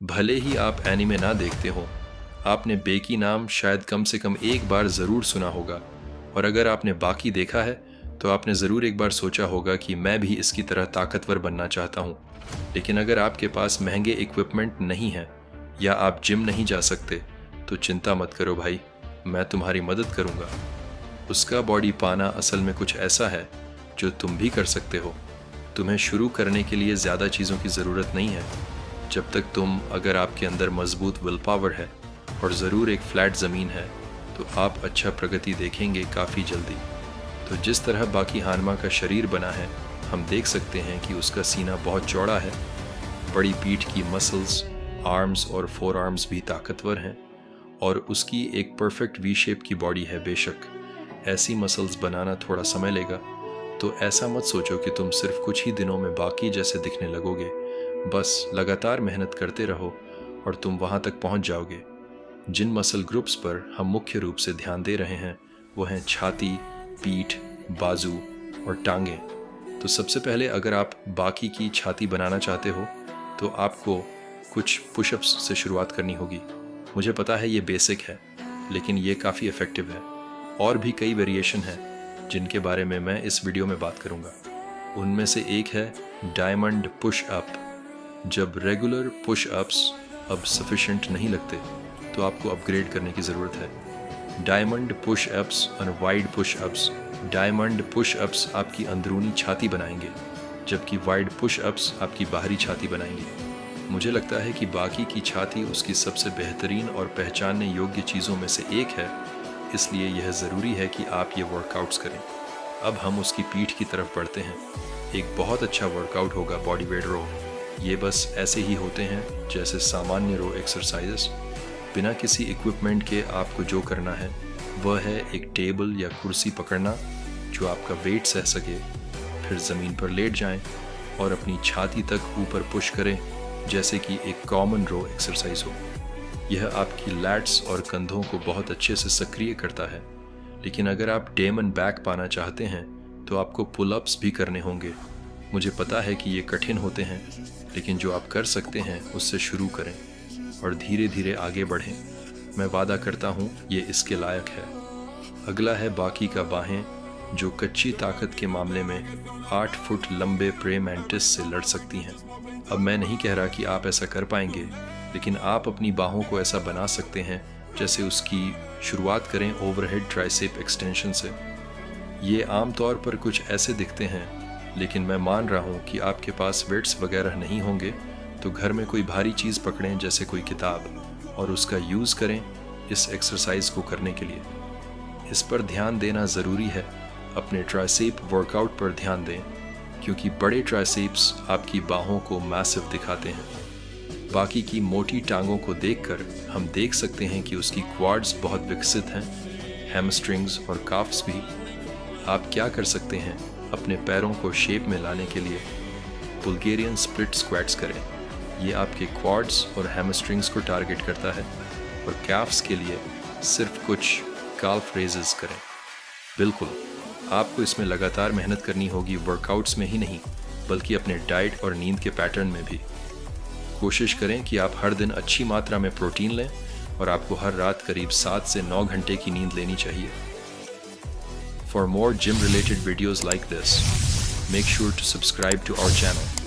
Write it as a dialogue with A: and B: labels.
A: भले ही आप एनिमे ना देखते हो, आपने बेकी नाम शायद कम से कम एक बार ज़रूर सुना होगा, और अगर आपने बाकी देखा है तो आपने ज़रूर एक बार सोचा होगा कि मैं भी इसकी तरह ताकतवर बनना चाहता हूँ। लेकिन अगर आपके पास महंगे इक्विपमेंट नहीं है या आप जिम नहीं जा सकते तो चिंता मत करो भाई, मैं तुम्हारी मदद करूँगा। उसका बॉडी पाना असल में कुछ ऐसा है जो तुम भी कर सकते हो। तुम्हें शुरू करने के लिए ज़्यादा चीज़ों की ज़रूरत नहीं है। जब तक अगर आपके अंदर मजबूत विल पावर है और ज़रूर एक फ्लैट ज़मीन है तो आप अच्छा प्रगति देखेंगे काफ़ी जल्दी। तो जिस तरह बाकी हानमा का शरीर बना है, हम देख सकते हैं कि उसका सीना बहुत चौड़ा है, बड़ी पीठ की मसल्स, आर्म्स और फोर आर्म्स भी ताकतवर हैं, और उसकी एक परफेक्ट वी शेप की बॉडी है। बेशक ऐसी मसल्स बनाना थोड़ा समय लेगा, तो ऐसा मत सोचो कि तुम सिर्फ कुछ ही दिनों में बाकी जैसे दिखने लगोगे। बस लगातार मेहनत करते रहो और तुम वहाँ तक पहुँच जाओगे। जिन मसल ग्रुप्स पर हम मुख्य रूप से ध्यान दे रहे हैं वो हैं छाती, पीठ, बाजू और टांगें। तो सबसे पहले अगर आप बाकी की छाती बनाना चाहते हो तो आपको कुछ पुशअप्स से शुरुआत करनी होगी। मुझे पता है ये बेसिक है, लेकिन ये काफ़ी इफ़ेक्टिव है। और भी कई वेरिएशन हैं जिनके बारे में मैं इस वीडियो में बात करूँगा। उनमें से एक है डायमंड पुश अप। जब रेगुलर पुश अप्स अब सफिशेंट नहीं लगते तो आपको अपग्रेड करने की ज़रूरत है। डायमंड पुश अप्स और wide push ups. Diamond push ups आपकी अंदरूनी छाती बनाएंगे, जबकि वाइड पुश अप्स आपकी बाहरी छाती बनाएंगे। मुझे लगता है कि बाकी की छाती उसकी सबसे बेहतरीन और पहचानने योग्य चीज़ों में से एक है, इसलिए यह ज़रूरी है कि आप ये वर्कआउट्स करें। अब हम उसकी पीठ की तरफ बढ़ते हैं। एक बहुत अच्छा वर्कआउट होगा बॉडी वेट रो। ये बस ऐसे ही होते हैं जैसे सामान्य रो एक्सरसाइजेस। बिना किसी इक्विपमेंट के आपको जो करना है वह है एक टेबल या कुर्सी पकड़ना जो आपका वेट सह सके, फिर ज़मीन पर लेट जाएं और अपनी छाती तक ऊपर पुश करें जैसे कि एक कॉमन रो एक्सरसाइज हो। यह आपकी लैट्स और कंधों को बहुत अच्छे से सक्रिय करता है। लेकिन अगर आप डेमन बैक पाना चाहते हैं तो आपको पुल-अप्स भी करने होंगे। मुझे पता है कि ये कठिन होते हैं, लेकिन जो आप कर सकते हैं उससे शुरू करें और धीरे धीरे आगे बढ़ें। मैं वादा करता हूँ ये इसके लायक है। अगला है बाकी का बाहें, जो कच्ची ताकत के मामले में 8 फुट लंबे प्रे मैंटिस से लड़ सकती हैं। अब मैं नहीं कह रहा कि आप ऐसा कर पाएंगे, लेकिन आप अपनी बाहों को ऐसा बना सकते हैं जैसे उसकी शुरुआत करें ओवरहेड ट्राइसेप एक्सटेंशन से। ये आमतौर पर कुछ ऐसे दिखते हैं, लेकिन मैं मान रहा हूँ कि आपके पास वेट्स वगैरह नहीं होंगे, तो घर में कोई भारी चीज़ पकड़ें जैसे कोई किताब और उसका यूज़ करें इस एक्सरसाइज को करने के लिए। इस पर ध्यान देना ज़रूरी है। अपने ट्राइसेप वर्कआउट पर ध्यान दें, क्योंकि बड़े ट्राइसेप्स आपकी बाहों को मैसिव दिखाते हैं। बाकी की मोटी टांगों को देखकर हम देख सकते हैं कि उसकी क्वाड्स बहुत विकसित हैं, हैमस्ट्रिंग्स और काफ्स भी। आप क्या कर सकते हैं, अपने पैरों को शेप में लाने के लिए बुल्गेरियन स्प्लिट स्क्वाट्स करें। ये आपके क्वाड्स और हैमस्ट्रिंग्स को टारगेट करता है। और कैफ्स के लिए सिर्फ कुछ काल्फ रेजेस करें। बिल्कुल, आपको इसमें लगातार मेहनत करनी होगी, वर्कआउट्स में ही नहीं बल्कि अपने डाइट और नींद के पैटर्न में भी। कोशिश करें कि आप हर दिन अच्छी मात्रा में प्रोटीन लें और आपको हर रात करीब 7 से 9 घंटे की नींद लेनी चाहिए। For more gym related videos like this, make sure to subscribe to our channel.